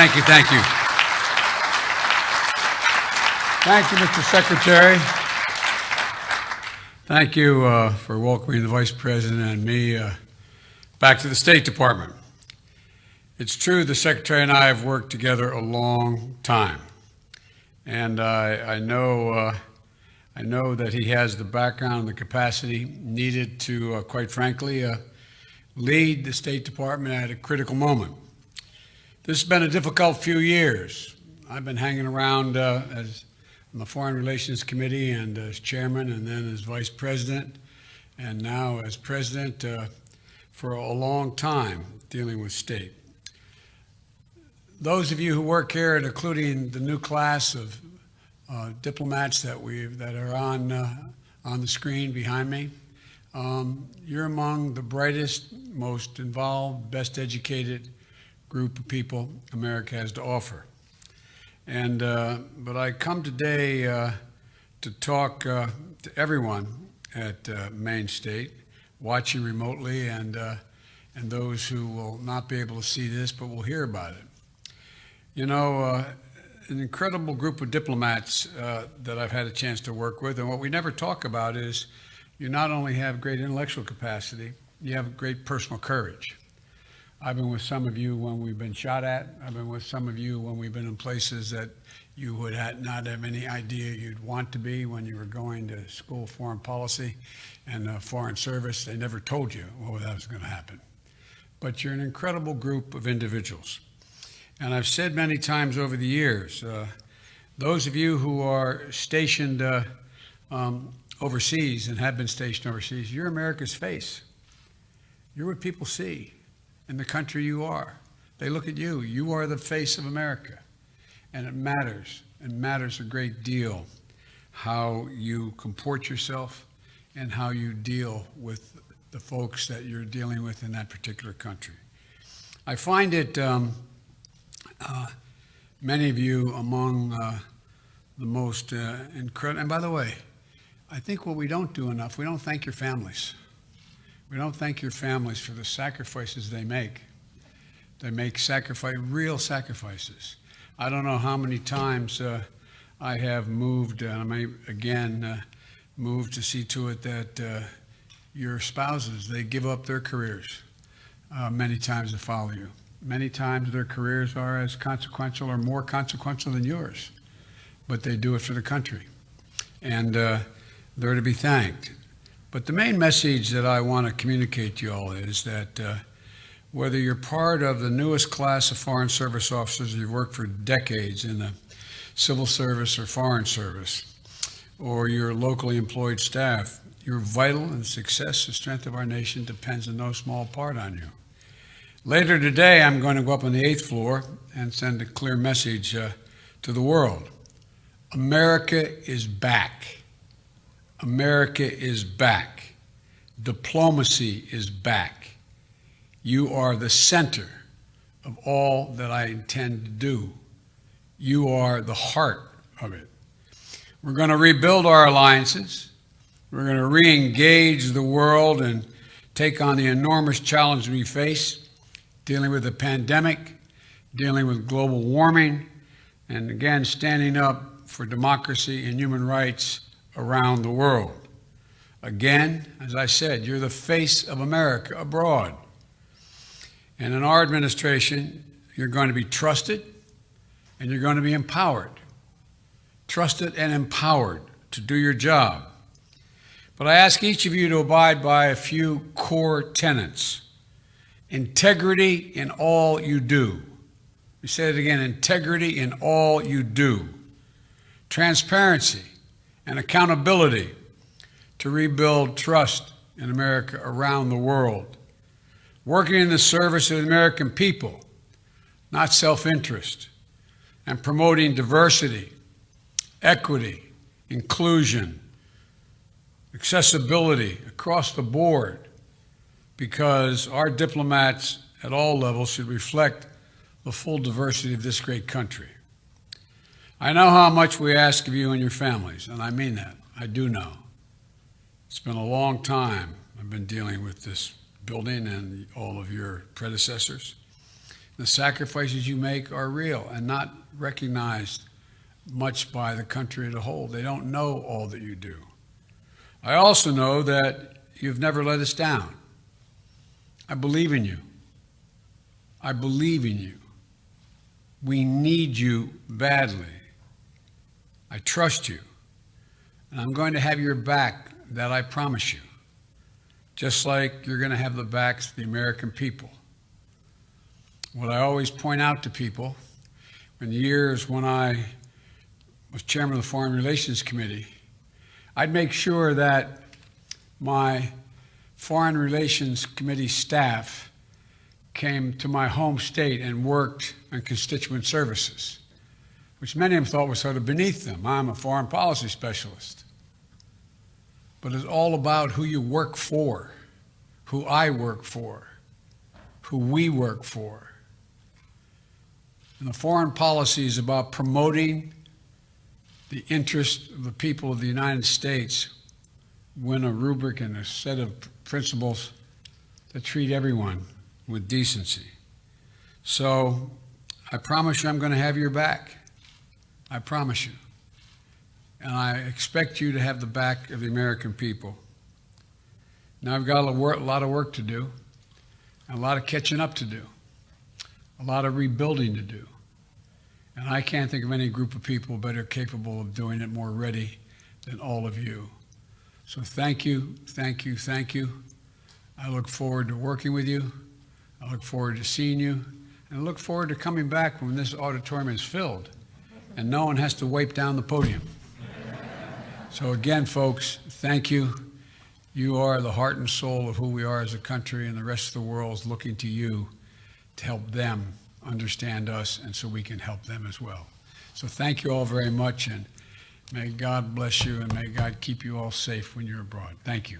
Thank you, thank you. Thank you, Mr. Secretary. Thank you for welcoming the Vice President and me back to the State Department. It's true the Secretary and I have worked together a long time, and I know that he has the background and the capacity needed to, quite frankly, lead the State Department at a critical moment. This has been a difficult few years. I've been hanging around as on the Foreign Relations Committee and as chairman and then as vice president and now as president for a long time dealing with state. Those of you who work here, including the new class of diplomats that are on the screen behind me, you're among the brightest, most involved, best educated group of people America has to offer. And but I come today to talk to everyone at Maine State, watching remotely, and those who will not be able to see this but will hear about it. You know, an incredible group of diplomats that I've had a chance to work with, and what we never talk about is you not only have great intellectual capacity, you have great personal courage. I've been with some of you when we've been shot at. I've been with some of you when we've been in places that you would not have any idea you'd want to be when you were going to school foreign policy and foreign service. They never told you that was going to happen. But you're an incredible group of individuals. And I've said many times over the years, those of you who are stationed overseas and have been stationed overseas, you're America's face. You're what people see in the country you are. They look at you. You are the face of America. And it matters a great deal how you comport yourself and how you deal with the folks that you're dealing with in that particular country. I find it, many of you among the most incredible, and by the way, I think what we don't do enough, we don't thank your families. We don't thank your families for the sacrifices they make. They make real sacrifices. I don't know how many times I have moved, and I may again move to see to it that your spouses, they give up their careers many times to follow you. Many times their careers are as consequential or more consequential than yours, but they do it for the country. And they're to be thanked. But the main message that I want to communicate to you all is that whether you're part of the newest class of Foreign Service officers, you've worked for decades in the civil service or foreign service, or you're locally employed staff, your vital and success and strength of our nation depends in no small part on you. Later today, I'm going to go up on the 8th floor and send a clear message to the world. America is back. America is back. Diplomacy is back. You are the center of all that I intend to do. You are the heart of it. We're going to rebuild our alliances. We're going to re-engage the world and take on the enormous challenge we face, dealing with the pandemic, dealing with global warming, and again, standing up for democracy and human rights around the world. Again, as I said, you're the face of America abroad. And in our administration, you're going to be trusted and you're going to be empowered. Trusted and empowered to do your job. But I ask each of you to abide by a few core tenets. Integrity in all you do. We say it again, integrity in all you do. Transparency and accountability to rebuild trust in America around the world. Working in the service of the American people, not self-interest, and promoting diversity, equity, inclusion, accessibility across the board, because our diplomats at all levels should reflect the full diversity of this great country. I know how much we ask of you and your families, and I mean that. I do know. It's been a long time I've been dealing with this building and all of your predecessors. The sacrifices you make are real and not recognized much by the country as a whole. They don't know all that you do. I also know that you've never let us down. I believe in you. I believe in you. We need you badly. I trust you. And I'm going to have your back, that I promise you. Just like you're going to have the backs of the American people. What I always point out to people, in the years when I was chairman of the Foreign Relations Committee, I'd make sure that my Foreign Relations Committee staff came to my home state and worked on constituent services, which many of them thought was sort of beneath them. I'm a foreign policy specialist. But it's all about who you work for, who I work for, who we work for. And the foreign policy is about promoting the interest of the people of the United States within a rubric and a set of principles that treat everyone with decency. So I promise you I'm going to have your back. I promise you. And I expect you to have the back of the American people. Now I've got a lot of work to do, and a lot of catching up to do, a lot of rebuilding to do. And I can't think of any group of people better capable of doing it, more ready than all of you. So thank you, thank you, thank you. I look forward to working with you. I look forward to seeing you. And I look forward to coming back when this auditorium is filled and no one has to wipe down the podium. So again, folks, thank you. You are the heart and soul of who we are as a country, and the rest of the world is looking to you to help them understand us, and so we can help them as well. So thank you all very much, and may God bless you, and may God keep you all safe when you're abroad. Thank you.